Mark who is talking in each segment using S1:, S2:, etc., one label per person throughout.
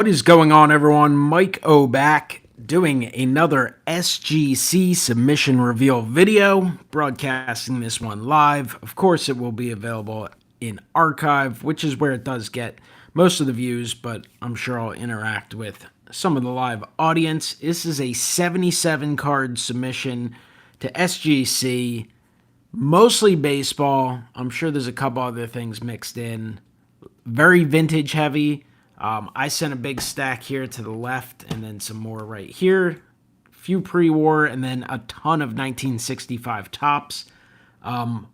S1: What is going on, everyone? MikeO back doing another SGC submission reveal video, broadcasting this one live. Of course, it will be available in archive, which is where it does get most of the views, but I'm sure I'll interact with some of the live audience. This is a 77 card submission to SGC, mostly baseball. I'm sure there's a couple other things mixed in. Very vintage heavy. I sent a big stack here to the left and then some more right here. Few pre-war and then a ton of 1965 tops.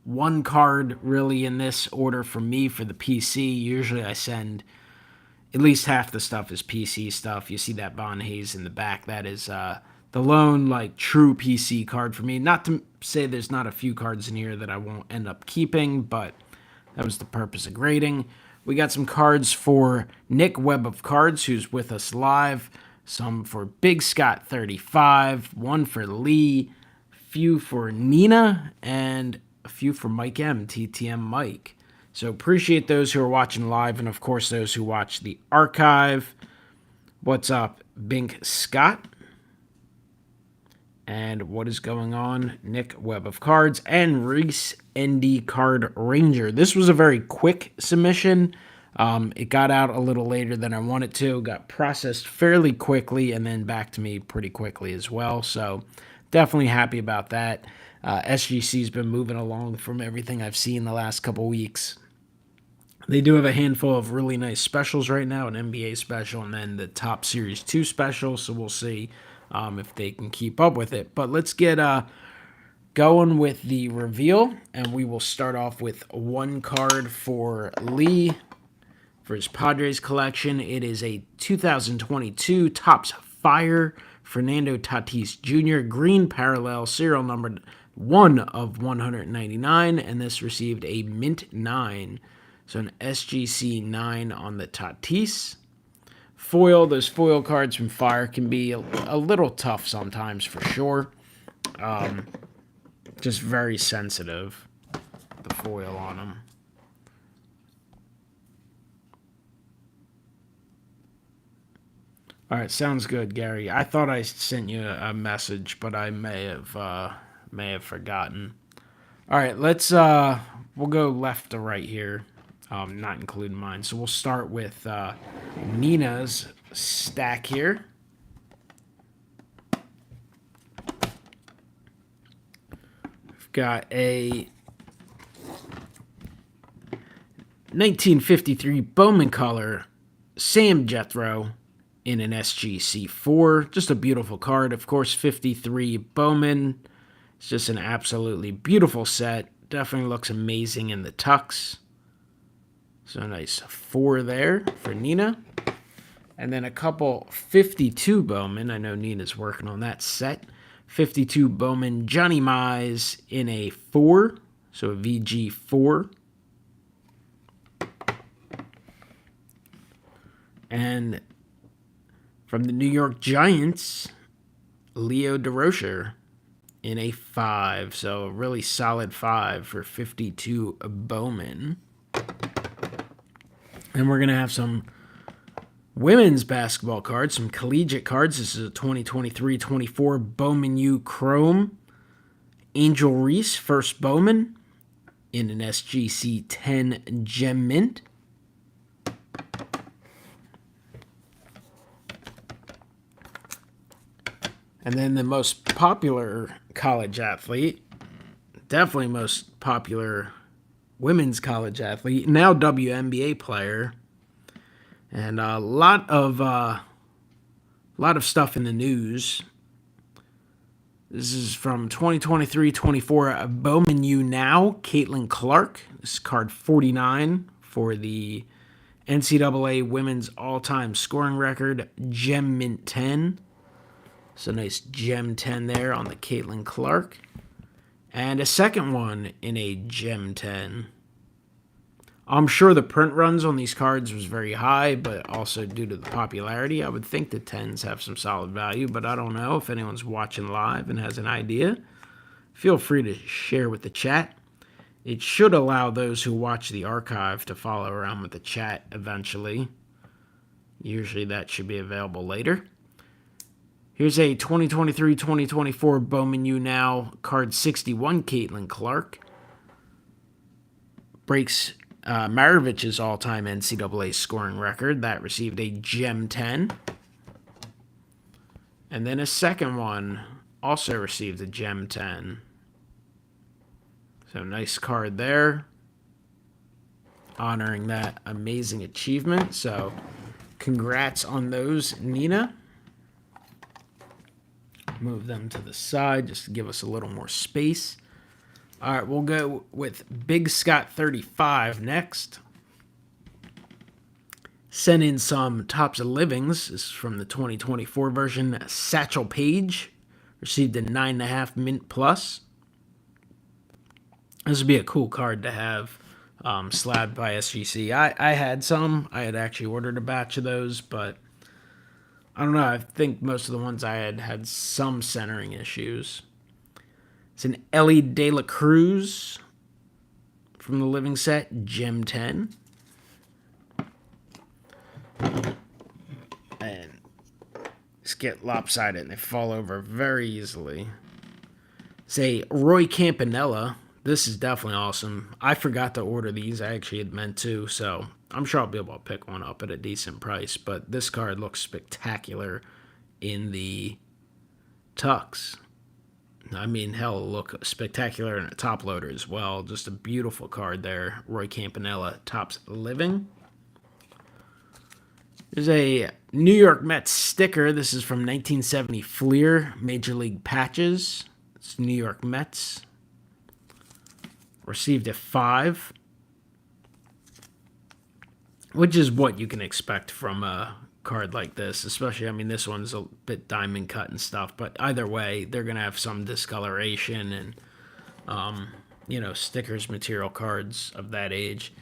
S1: One card really in this order for me for the PC. Usually I send at least half the stuff is PC stuff. You see that Von Hayes in the back. That is the lone true PC card for me. Not to say there's not a few cards in here that I won't end up keeping, but that was the purpose of grading. We got some cards for Nick Webb of Cards, who's with us live. Some for Big Scott 35, one for Lee, a few for Nina, and a few for Mike M, TTM Mike. So appreciate those who are watching live, and of course those who watch the archive. What's up, Bink Scott? And what is going on? Nick Webb of Cards and Reese ND Card Ranger. This was a very quick submission. It got out a little later than I wanted to. Got processed fairly quickly and then back to me pretty quickly as well. So definitely happy about that. SGC's been moving along from everything I've seen the last couple weeks. They do have a handful of really nice specials right now, an NBA special and then the Top Series 2 special. So we'll see if they can keep up with it. But let's get going with the reveal, and we will start off with one card for Lee for his Padres collection. It is a 2022 Topps Fire Fernando Tatis Jr. green parallel, serial number 1 of 199, and this received a mint 9. So an SGC 9 on the Tatis. Foil, those foil cards from Fire can be a little tough sometimes for sure. Just very sensitive, the foil on them. All right, sounds good, Gary. I thought I sent you a message, but I may have forgotten. All right, let's we'll go left to right here, not including mine. So we'll start with Nina's stack here. We've got a 1953 Bowman color Sam Jethro in an SGC 4. Just a beautiful card. Of course, 53 Bowman. It's just an absolutely beautiful set. Definitely looks amazing in the tux. So a nice 4 there for Nina. And then a couple 52 Bowman. I know Nina's working on that set. 52 Bowman Johnny Mize in a 4. So a VG 4. And from the New York Giants, Leo DeRocher in a 5. So a really solid 5 for 52 Bowman. And we're going to have some women's basketball cards, some collegiate cards. This is a 2023-24 Bowman U Chrome. Angel Reese, first Bowman in an SGC 10 Gem Mint. And then the most popular college athlete, definitely most popular women's college athlete, now WNBA player, and a lot of stuff in the news. This is from 2023-24 Bowman U Now, Caitlin Clark. This is card 49 for the NCAA women's all-time scoring record, Gem Mint 10. So nice Gem 10 there on the Caitlin Clark. And a second one in a Gem 10. I'm sure the print runs on these cards was very high, but also due to the popularity, I would think the 10s have some solid value, but I don't know. If anyone's watching live and has an idea, feel free to share with the chat. It should allow those who watch the archive to follow around with the chat eventually. Usually that should be available later. Here's a 2023-2024 Bowman U Now card 61 Caitlin Clark. Breaks Maravich's all-time NCAA scoring record. That received a Gem 10. And then a second one also received a Gem 10. So nice card there. Honoring that amazing achievement. So congrats on those, Nina. Move them to the side just to give us a little more space. All right, we'll go with Big Scott 35 next. Sent in some Tops of Livings. This is from the 2024 version. Satchel Paige received a 9.5 mint plus. This would be a cool card to have slabbed by SGC. I had some. I had actually ordered a batch of those, but I don't know. I think most of the ones I had some centering issues. It's an Ellie De La Cruz from the Living set, Gem 10. And just get lopsided and they fall over very easily. It's a Roy Campanella. This is definitely awesome. I forgot to order these. I actually had meant to, so I'm sure I'll be able to pick one up at a decent price. But this card looks spectacular in the Tux. I mean, hell, it'll look spectacular in a top loader as well. Just a beautiful card there. Roy Campanella, Tops Living. There's a New York Mets sticker. This is from 1970 Fleer Major League Patches. It's New York Mets. Received a 5. Which is what you can expect from a card like this. Especially, I mean, this one's a bit diamond cut and stuff. But either way, they're going to have some discoloration and, stickers, material cards of that age.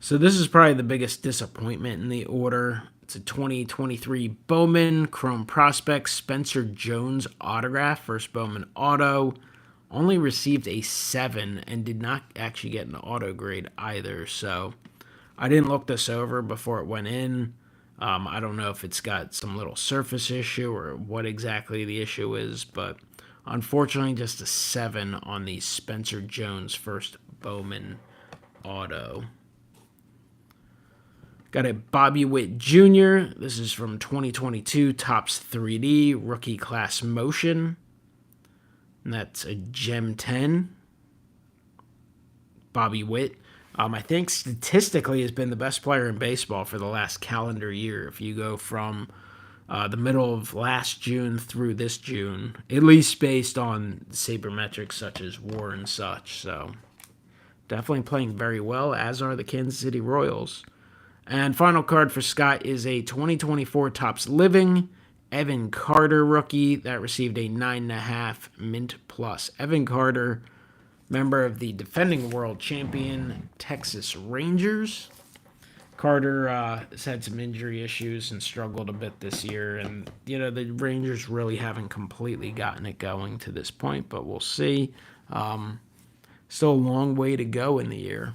S1: So this is probably the biggest disappointment in the order. It's a 2023 Bowman Chrome Prospect Spencer Jones autograph. First Bowman auto. Only received a 7 and did not actually get an auto grade either. So I didn't look this over before it went in. I don't know if it's got some little surface issue or what exactly the issue is. But unfortunately, just a 7 on the Spencer Jones first Bowman auto. Got a Bobby Witt Jr. This is from 2022 Topps 3D Rookie Class Motion. And that's a Gem 10. Bobby Witt. I think statistically has been the best player in baseball for the last calendar year. If you go from the middle of last June through this June, at least based on sabermetrics such as WAR and such. So definitely playing very well, as are the Kansas City Royals. And final card for Scott is a 2024 Topps Living Evan Carter rookie that received a 9.5 mint plus. Evan Carter, member of the defending world champion Texas Rangers. Carter has had some injury issues and struggled a bit this year. And, the Rangers really haven't completely gotten it going to this point, but we'll see. Still a long way to go in the year.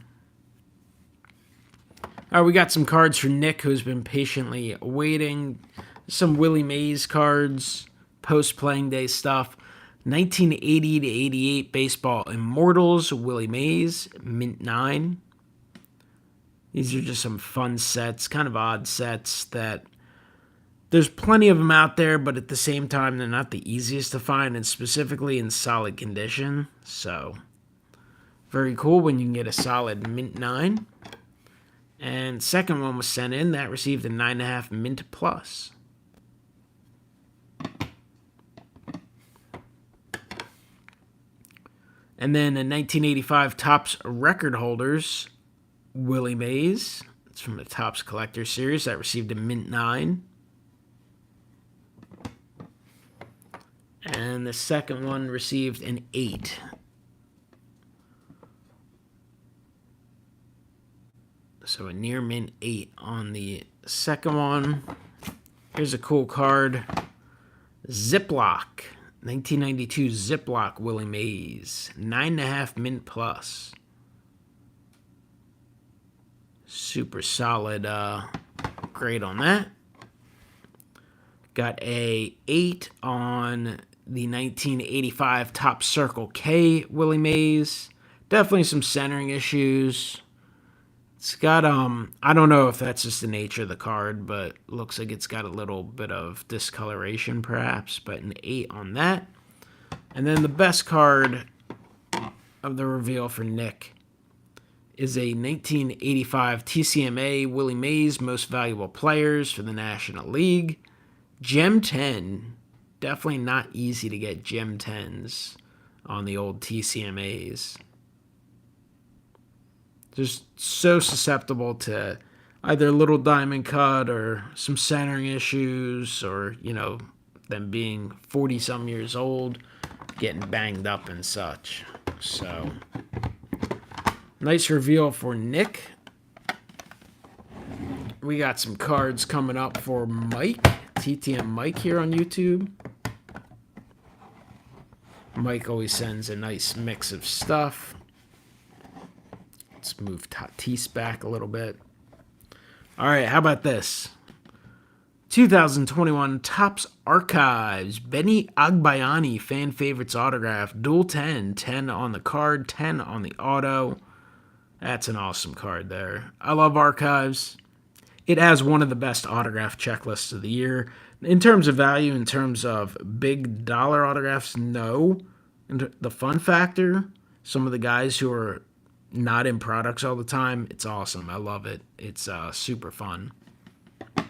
S1: All right, we got some cards for Nick, who's been patiently waiting. Some Willie Mays cards, post-playing day stuff. 1980 to 88 Baseball Immortals, Willie Mays, Mint 9. These are just some fun sets, kind of odd sets that there's plenty of them out there, but at the same time, they're not the easiest to find, and specifically in solid condition. So, very cool when you can get a solid Mint 9. And second one was sent in. That received a 9.5 mint plus. And then in 1985 Topps Record Holders, Willie Mays. It's from the Topps Collector Series. That received a mint 9. And the second one received an 8. So a near mint 8 on the second one. Here's a cool card. Ziploc. 1992 Ziploc Willie Mays. 9.5 mint plus. Super solid grade on that. Got a 8 on the 1985 Top Circle K Willie Mays. Definitely some centering issues. It's got, I don't know if that's just the nature of the card, but looks like it's got a little bit of discoloration perhaps, but an 8 on that. And then the best card of the reveal for Nick is a 1985 TCMA Willie Mays Most Valuable Players for the National League. Gem 10. Definitely not easy to get Gem 10s on the old TCMAs. Just so susceptible to either a little diamond cut or some centering issues, or, them being 40-some years old, getting banged up and such. So, nice reveal for Nick. We got some cards coming up for Mike, TTM Mike here on YouTube. Mike always sends a nice mix of stuff. Let's move Tatis back a little bit. All right, how about this? 2021 Topps Archives, Benny Agbayani, fan favorites autograph, dual 10, 10 on the card, 10 on the auto. That's an awesome card there. I love Archives. It has one of the best autograph checklists of the year. In terms of value, in terms of big dollar autographs, no. And the fun factor, some of the guys who are not in products all the time, it's awesome. I love it. It's super fun. All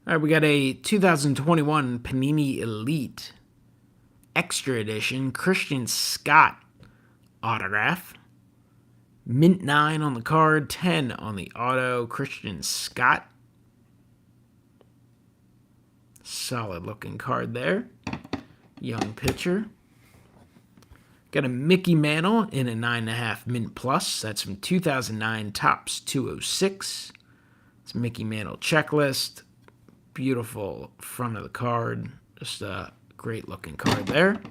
S1: right, we got a 2021 Panini Elite Extra Edition Christian Scott autograph. Mint 9 on the card, 10 on the auto. Christian Scott. Solid looking card there. Young pitcher. Got a Mickey Mantle in a 9.5 Mint Plus. That's from 2009 Topps 206. It's Mickey Mantle checklist. Beautiful front of the card. Just a great looking card there.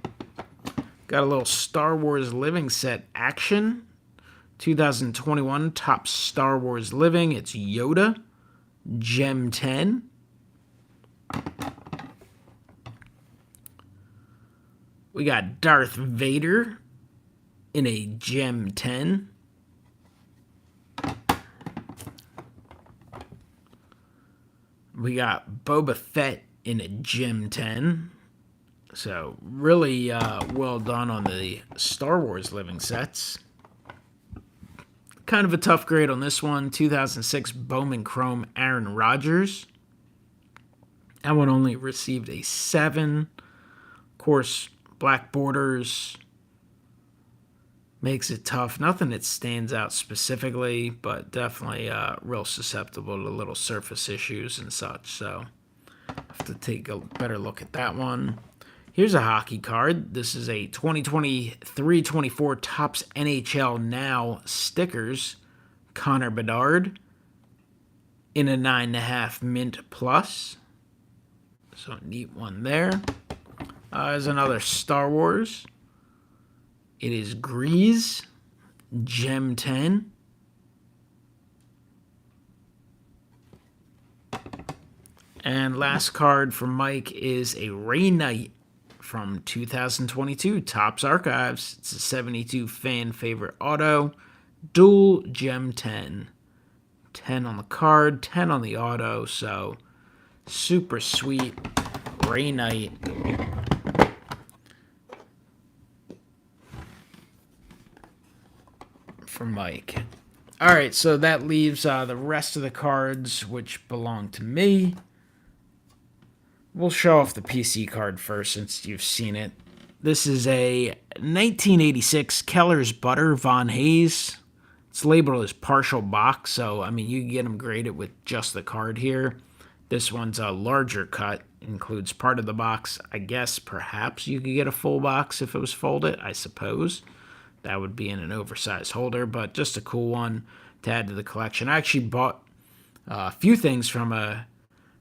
S1: Got a little Star Wars Living Set action. 2021 Topps Star Wars Living. It's Yoda. Gem 10. We got Darth Vader in a Gem 10. We got Boba Fett in a Gem 10. So really well done on the Star Wars Living Sets. Kind of a tough grade on this one. 2006 Bowman Chrome Aaron Rodgers. That one only received a 7. Of course, black borders makes it tough. Nothing that stands out specifically, but definitely real susceptible to little surface issues and such. So I have to take a better look at that one. Here's a hockey card. This is a 2023-24 Topps NHL Now stickers. Connor Bedard in a 9.5 Mint Plus. So a neat one there. There's another Star Wars. It is Grease, Gem 10. And last card for Mike is a Ray Knight from 2022 Topps Archives. It's a 72 fan favorite auto, dual Gem 10. 10 on the card, 10 on the auto, so super sweet Ray Knight. For Mike. All right, so that leaves the rest of the cards, which belong to me. We'll show off the PC card first, since you've seen it. This is a 1986 Keller's Butter Von Hayes. It's labeled as partial box, so, I mean, you can get them graded with just the card here. This one's a larger cut, includes part of the box. I guess perhaps you could get a full box if it was folded, I suppose. That would be in an oversized holder, but just a cool one to add to the collection. I actually bought a few things from a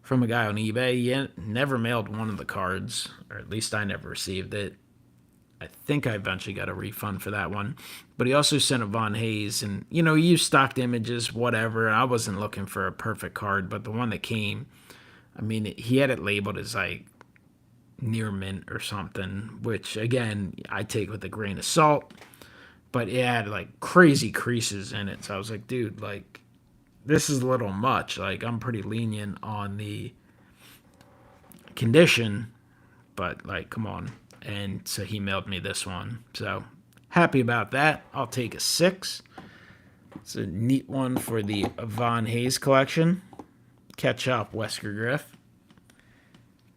S1: guy on eBay. He never mailed one of the cards, or at least I never received it. I think I eventually got a refund for that one. But he also sent a Von Hayes, and, he used stocked images, whatever. I wasn't looking for a perfect card, but the one that came, I mean, he had it labeled as like near mint or something, which again I take with a grain of salt. But it had like crazy creases in it, so I was like, dude, like this is a little much. Like I'm pretty lenient on the condition, but like come on. And so he mailed me this one. So happy about that. I'll take a 6. It's a neat one for the Von Hayes collection. Catch up, Wesker Griff.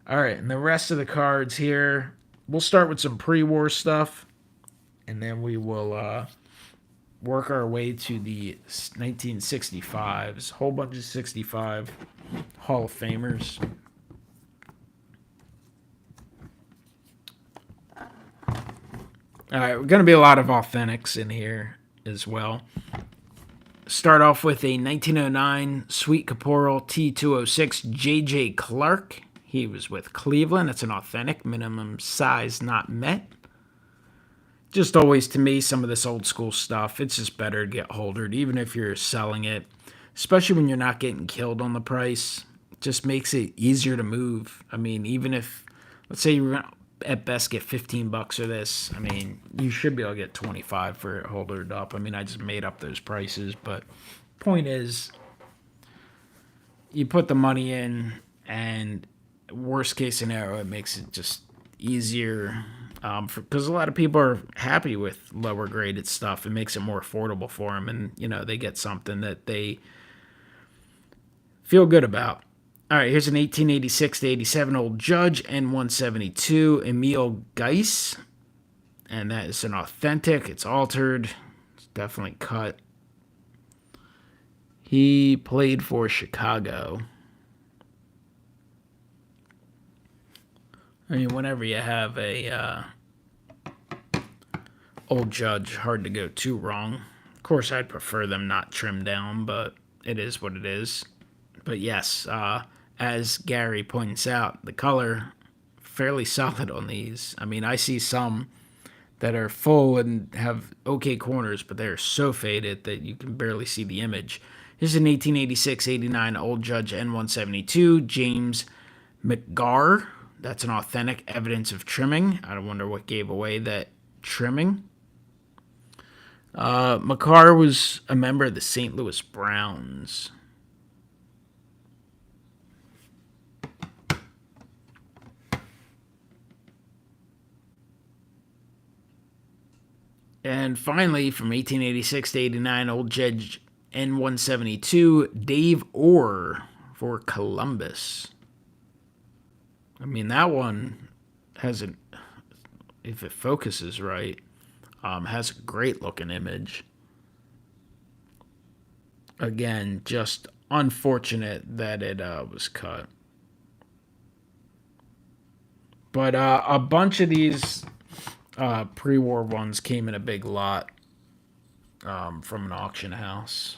S1: All right, and the rest of the cards here, we'll start with some pre-war stuff, and then we will work our way to the 1965s. Whole bunch of 65 Hall of Famers. All right, we're going to be a lot of authentics in here as well. Start off with a 1909 Sweet Caporal T206 J.J. Clark. He was with Cleveland. It's an authentic, minimum size not met. Just always, to me, some of this old school stuff, it's just better to get holdered, even if you're selling it, especially when you're not getting killed on the price. It just makes it easier to move. I mean, even if, let's say you're at best get $15 for this, I mean, you should be able to get 25 for it holdered up. I mean, I just made up those prices, but point is, you put the money in, and worst case scenario, it makes it just easier because a lot of people are happy with lower graded stuff. It makes it more affordable for them, and they get something that they feel good about. All right, here's an 1886 to 87 Old Judge N172 Emil Geiss, and that is an authentic. It's altered. It's definitely cut. He played for Chicago. I mean, whenever you have a Old Judge, hard to go too wrong. Of course, I'd prefer them not trimmed down, but it is what it is. But yes, as Gary points out, the color fairly solid on these. I mean, I see some that are full and have okay corners, but they're so faded that you can barely see the image. Here's an 1886-89 Old Judge N172 James McGarr. That's an authentic evidence of trimming. I wonder what gave away that trimming. McCarr was a member of the St. Louis Browns. And finally, from 1886 to 89, Old Judge N172 Dave Orr for Columbus. I mean, that one has a, if it focuses right, has a great looking image. Again, just unfortunate that it was cut. But a bunch of these pre-war ones came in a big lot from an auction house.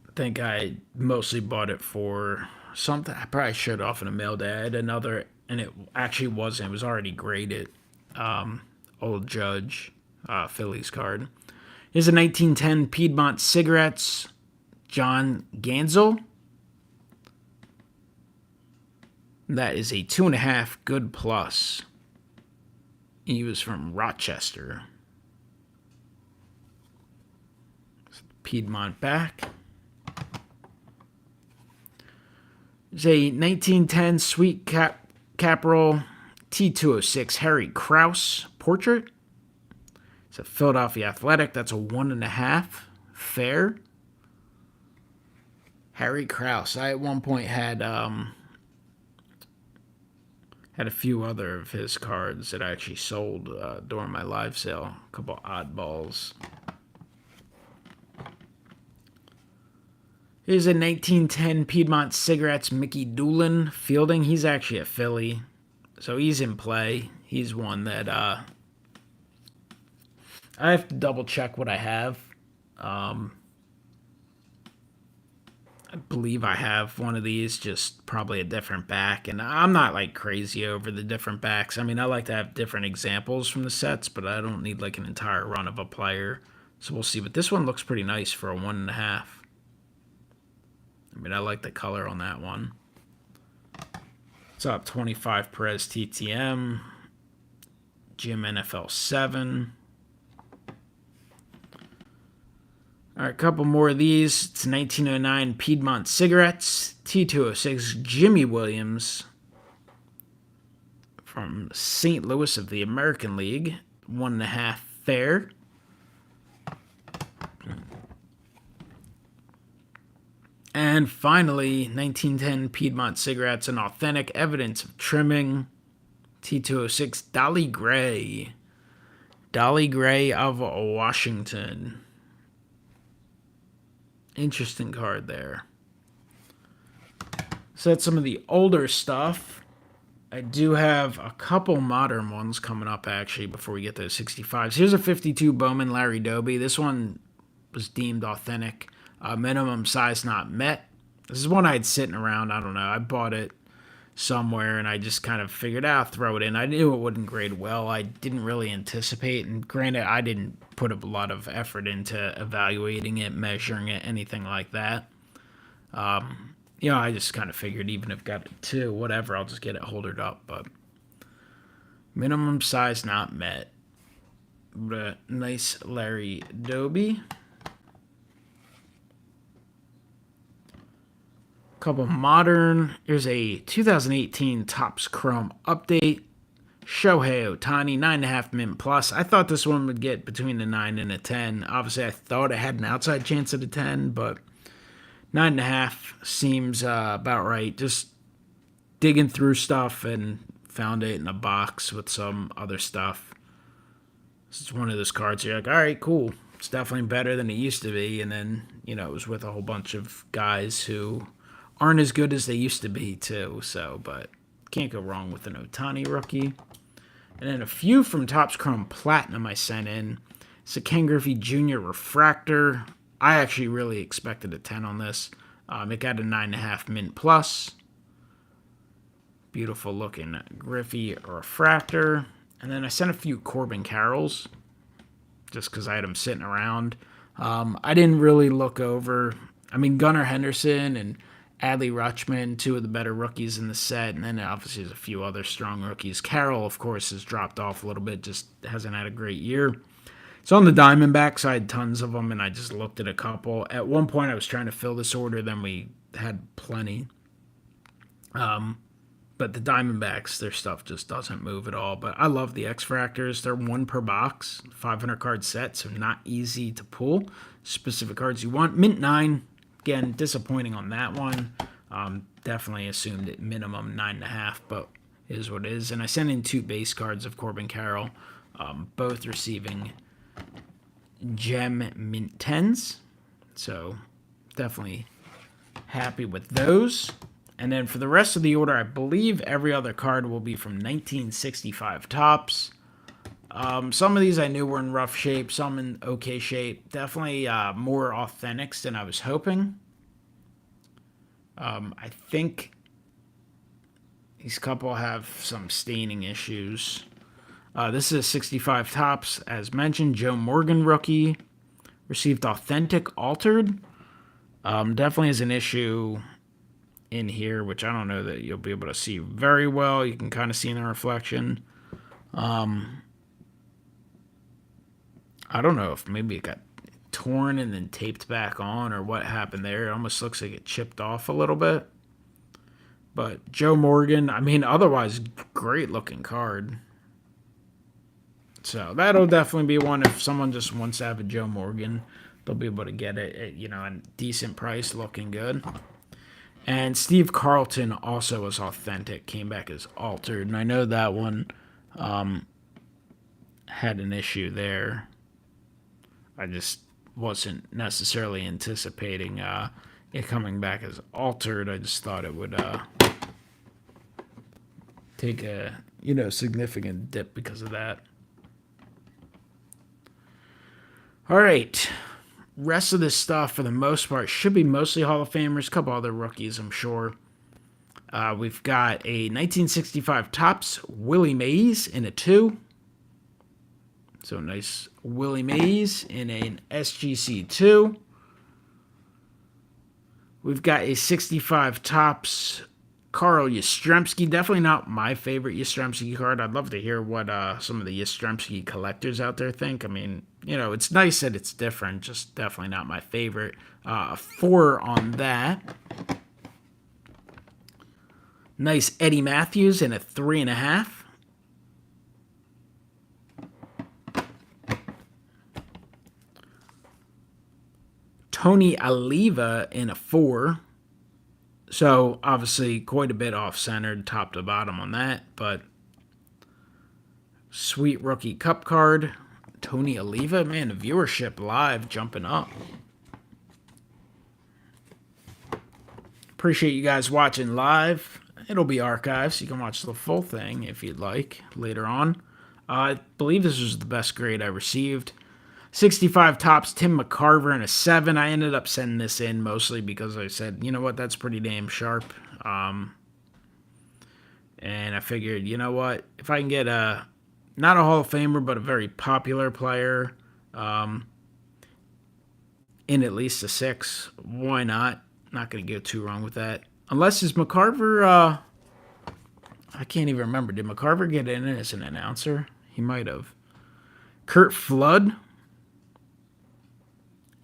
S1: I think I mostly bought it for something. I probably showed off in a mail day. I had another, and it actually wasn't. It was already graded. Old Judge Phillies card. Here's a 1910 Piedmont Cigarettes John Gansel. That is a 2.5 good plus. He was from Rochester. Piedmont back. There's a 1910 Sweet Caporal T206 Harry Krause portrait. It's a Philadelphia Athletic. That's a 1.5 fair. Harry Krause. I at one point had a few other of his cards that I actually sold during my live sale. A couple oddballs. Here's a 1910 Piedmont Cigarettes Mickey Doolin Fielding. He's actually a Philly, so he's in play. He's one that I have to double check what I have. I believe I have one of these, just probably a different back. And I'm not like crazy over the different backs. I mean, I like to have different examples from the sets, but I don't need like an entire run of a player. So we'll see. But this one looks pretty nice for a 1.5. mean, I like the color on that one. Top 25 Perez TTM. Jim NFL 7. All right, a couple more of these. It's 1909 Piedmont Cigarettes. T206 Jimmy Williams from St. Louis of the American League. 1.5 fair. And finally, 1910 Piedmont Cigarettes, an authentic evidence of trimming. T206 Dolly Gray. Dolly Gray of Washington. Interesting card there. So that's some of the older stuff. I do have a couple modern ones coming up, actually, before we get those 65s. Here's a 52 Bowman Larry Doby. This one was deemed authentic. Minimum size not met. This is one I had sitting around. I don't know. I bought it somewhere, and I just kind of figured out, throw it in. I knew it wouldn't grade well. I didn't really anticipate, and granted, I didn't put a lot of effort into evaluating it, measuring it, anything like that. I just kind of figured even if got it 2, whatever, I'll just get it holdered up. But minimum size not met. But a nice Larry Doby. Couple modern. Here's a 2018 Topps Chrome update. Shohei Ohtani, 9.5 mint plus. I thought this one would get between a 9 and a 10. Obviously, I thought it had an outside chance at a 10, but 9.5 seems about right. Just digging through stuff and found it in a box with some other stuff. This is one of those cards you're like, all right, cool. It's definitely better than it used to be. And then, it was with a whole bunch of guys who aren't as good as they used to be, too. So, but can't go wrong with an Ohtani rookie. And then a few from Topps Chrome Platinum I sent in. It's a Ken Griffey Jr. Refractor. I actually really expected a 10 on this. It got a 9.5 mint plus. Beautiful looking Griffey Refractor. And then I sent a few Corbin Carrolls, just because I had them sitting around. I didn't really look over. Gunnar Henderson and Adley Rutschman, 2 of the better rookies in the set, and then obviously there's a few other strong rookies. Carroll, of course, has dropped off a little bit, just hasn't had a great year. So on the Diamondbacks, I had tons of them, and I just looked at a couple. At one point, I was trying to fill this order, then we had plenty. But the Diamondbacks, their stuff just doesn't move at all. But I love the X-Fractors. They're 1 per box, 500-card set, so not easy to pull. Specific cards you want. Mint 9. Again, disappointing on that one. Definitely assumed it minimum 9.5, but it is what it is. And I sent in 2 base cards of Corbin Carroll, both receiving gem mint 10s. So definitely happy with those. And then for the rest of the order, I believe every other card will be from 1965 Topps. Some of these I knew were in rough shape, some in okay shape. Definitely more authentics than I was hoping. I think these couple have some staining issues. This is a 65 Topps, as mentioned. Joe Morgan rookie. Received authentic altered. Definitely is an issue in here, which I don't know that you'll be able to see very well. You can kind of see in the reflection. I don't know if maybe it got torn and then taped back on or what happened there. It almost looks like it chipped off a little bit. But Joe Morgan, otherwise great looking card. So that'll definitely be one if someone just wants to have a Joe Morgan, they'll be able to get it at, a decent price, looking good. And Steve Carlton also was authentic, came back as altered. And I know that one had an issue there. I just wasn't necessarily anticipating it coming back as altered. I just thought it would take a significant dip because of that. All right. Rest of this stuff, for the most part, should be mostly Hall of Famers. A couple other rookies, I'm sure. We've got a 1965 Topps Willie Mays in a 2. So nice Willie Mays in an SGC 2. We've got a 65 tops Carl Yastrzemski. Definitely not my favorite Yastrzemski card. I'd love to hear what some of the Yastrzemski collectors out there think. I mean, it's nice that it's different. Just definitely not my favorite. 4 on that. Nice Eddie Matthews and a 3.5. Tony Oliva in a 4. So, obviously, quite a bit off-centered, top to bottom on that. But, sweet rookie cup card. Tony Oliva. Man, the viewership live jumping up. Appreciate you guys watching live. It'll be archived, so you can watch the full thing if you'd like later on. I believe this was the best grade I received. 65 tops, Tim McCarver, and a 7. I ended up sending this in mostly because I said, you know what, that's pretty damn sharp. And I figured, you know what, if I can get not a Hall of Famer, but a very popular player in at least a 6, why not? Not going to go too wrong with that. Unless is McCarver, I can't even remember. Did McCarver get in as an announcer? He might have. Kurt Flood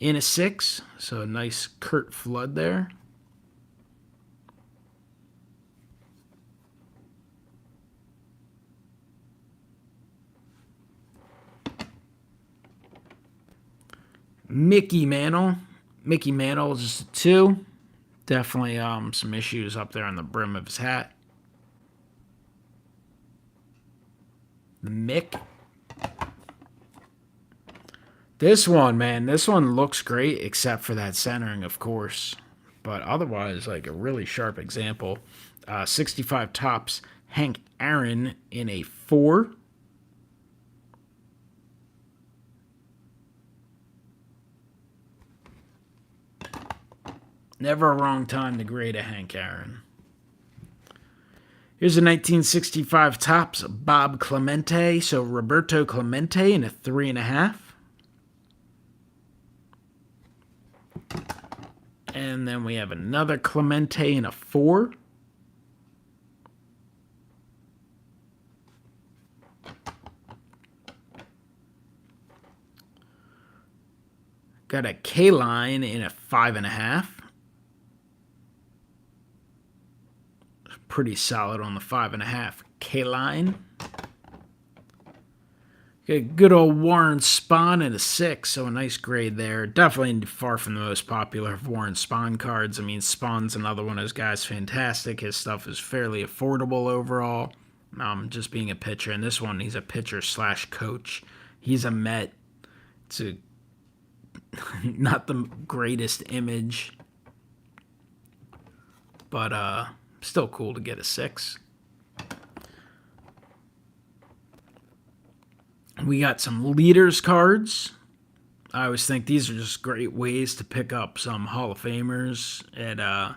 S1: in a 6. So a nice Kurt Flood there. Mickey Mantle. Mickey Mantle is just a 2. Definitely some issues up there on the brim of his hat. The Mick. This one, man, this one looks great except for that centering, of course. But otherwise, like a really sharp example. 65 tops, Hank Aaron in a 4. Never a wrong time to grade a Hank Aaron. Here's a 1965 tops, Bob Clemente. So Roberto Clemente in a 3.5. And then we have another Clemente in a 4. Got a K-line in a 5.5. Pretty solid on the 5.5 K-line. Good old Warren Spahn at a 6, so a nice grade there. Definitely far from the most popular of Warren Spahn cards. I mean, Spahn's another one of those guys, fantastic. His stuff is fairly affordable overall, just being a pitcher. And this one, he's a pitcher slash coach. He's a Met. It's not the greatest image, but still cool to get a 6. We got some leaders cards. I always think these are just great ways to pick up some Hall of Famers at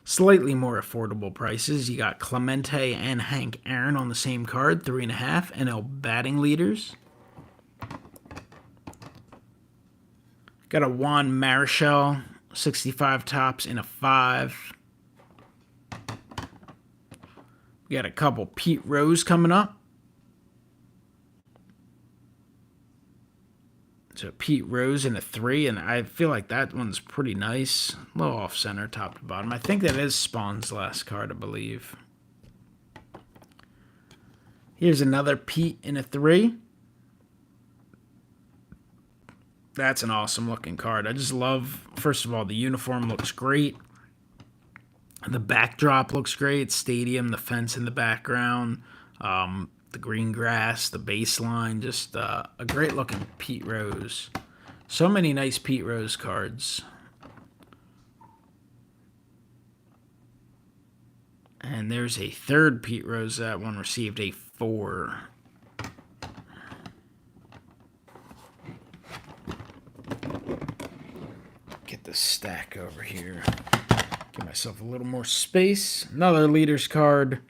S1: slightly more affordable prices. You got Clemente and Hank Aaron on the same card, 3.5 NL batting leaders. Got a Juan Marichal, 65 tops in a 5. We got a couple Pete Rose coming up. So Pete Rose in a 3, and I feel like that one's pretty nice. A little off-center, top to bottom. I think that is Spawn's last card, I believe. Here's another Pete in a 3. That's an awesome-looking card. I just love, first of all, the uniform looks great. The backdrop looks great. Stadium, the fence in the background. The green grass, the baseline, just a great looking Pete Rose. So many nice Pete Rose cards. And there's a third Pete Rose. That one received a 4. Get the stack over here. Give myself a little more space. Another leaders card.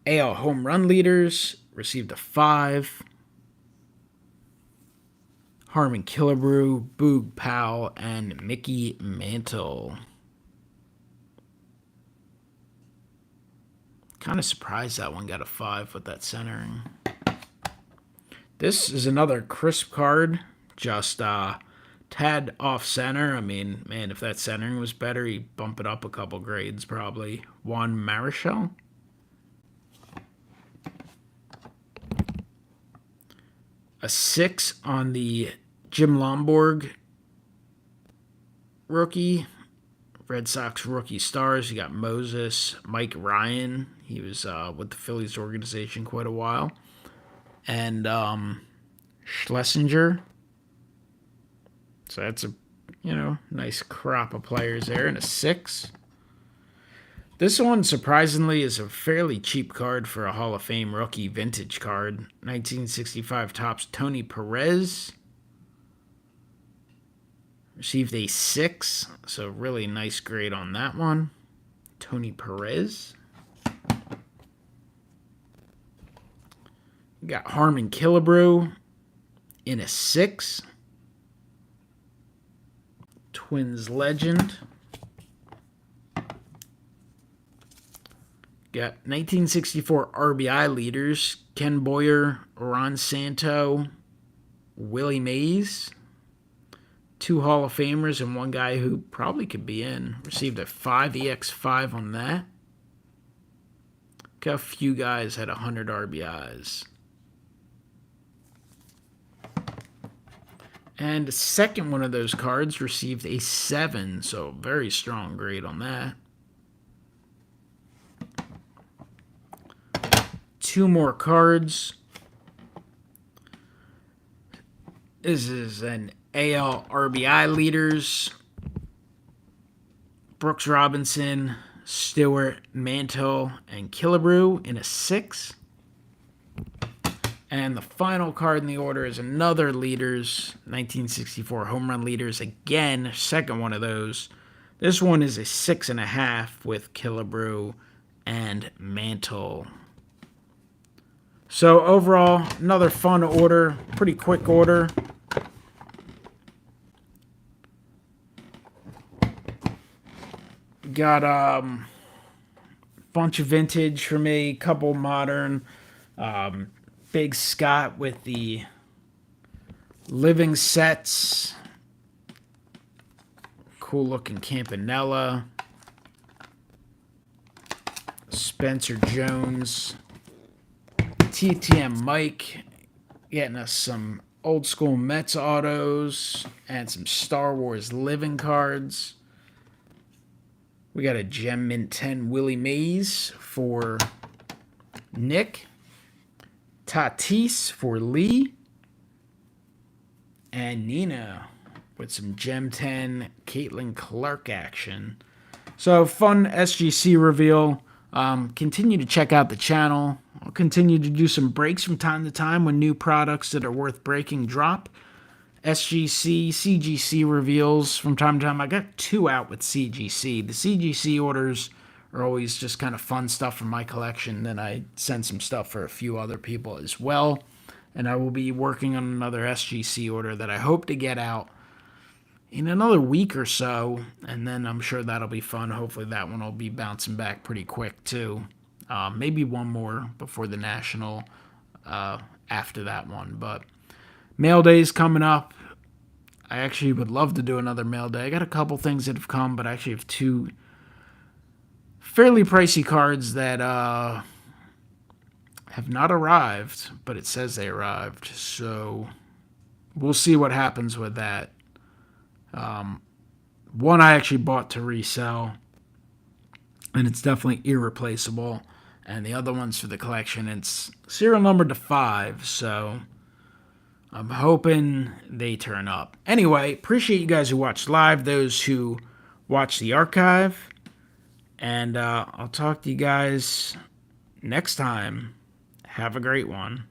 S1: AL home run leaders received a 5. Harmon Killebrew, Boog Powell, and Mickey Mantle. Kind of surprised that one got a 5 with that centering. This is another crisp card, just tad off center. I mean, man, if that centering was better, he'd bump it up a couple grades probably. Juan Marichal. A 6 on the Jim Lomborg rookie. Red Sox rookie stars. You got Moses, Mike Ryan. He was with the Phillies organization quite a while. And Schlesinger. So that's a, nice crop of players there. And a 6. This one, surprisingly, is a fairly cheap card for a Hall of Fame rookie vintage card. 1965 Topps Tony Perez. Received a 6, so really nice grade on that one. Tony Perez. We got Harmon Killebrew in a 6. Twins legend. Got 1964 RBI leaders. Ken Boyer, Ron Santo, Willie Mays. 2 Hall of Famers and 1 guy who probably could be in. Received a 5 EX5 on that. Look how few guys had 100 RBIs. And the second one of those cards received a 7, so very strong grade on that. 2 more cards. This is an AL RBI leaders. Brooks Robinson, Stewart, Mantle, and Killebrew in a 6. And the final card in the order is another leaders, 1964 home run leaders. Again, second one of those. This one is a 6.5 with Killebrew and Mantle. So overall, another fun order, pretty quick order. Got a bunch of vintage for me, couple modern. Big Scott with the living sets. Cool looking Campanella. Spencer Jones. TTM Mike. Getting us some old school Mets autos and some Star Wars living cards. We got a Gem Mint 10 Willie Mays for Nick. Tatis for Lee. And Nina with some Gem 10 Caitlin Clark action. So, fun SGC reveal. Continue to check out the channel. I'll continue to do some breaks from time to time when new products that are worth breaking drop. SGC, CGC reveals from time to time. I got 2 out with CGC. The CGC orders are always just kind of fun stuff from my collection. Then I send some stuff for a few other people as well. And I will be working on another SGC order that I hope to get out in another week or so. And then I'm sure that'll be fun. Hopefully that one will be bouncing back pretty quick too. Maybe one more before the National after that one. But mail day's coming up. I actually would love to do another mail day. I got a couple things that have come, but I actually have 2 fairly pricey cards that have not arrived, but it says they arrived. So we'll see what happens with that. One I actually bought to resell, and it's definitely irreplaceable. And the other one's for the collection. It's serial number to 5, so I'm hoping they turn up. Anyway, appreciate you guys who watched live, those who watched the archive. And I'll talk to you guys next time. Have a great one.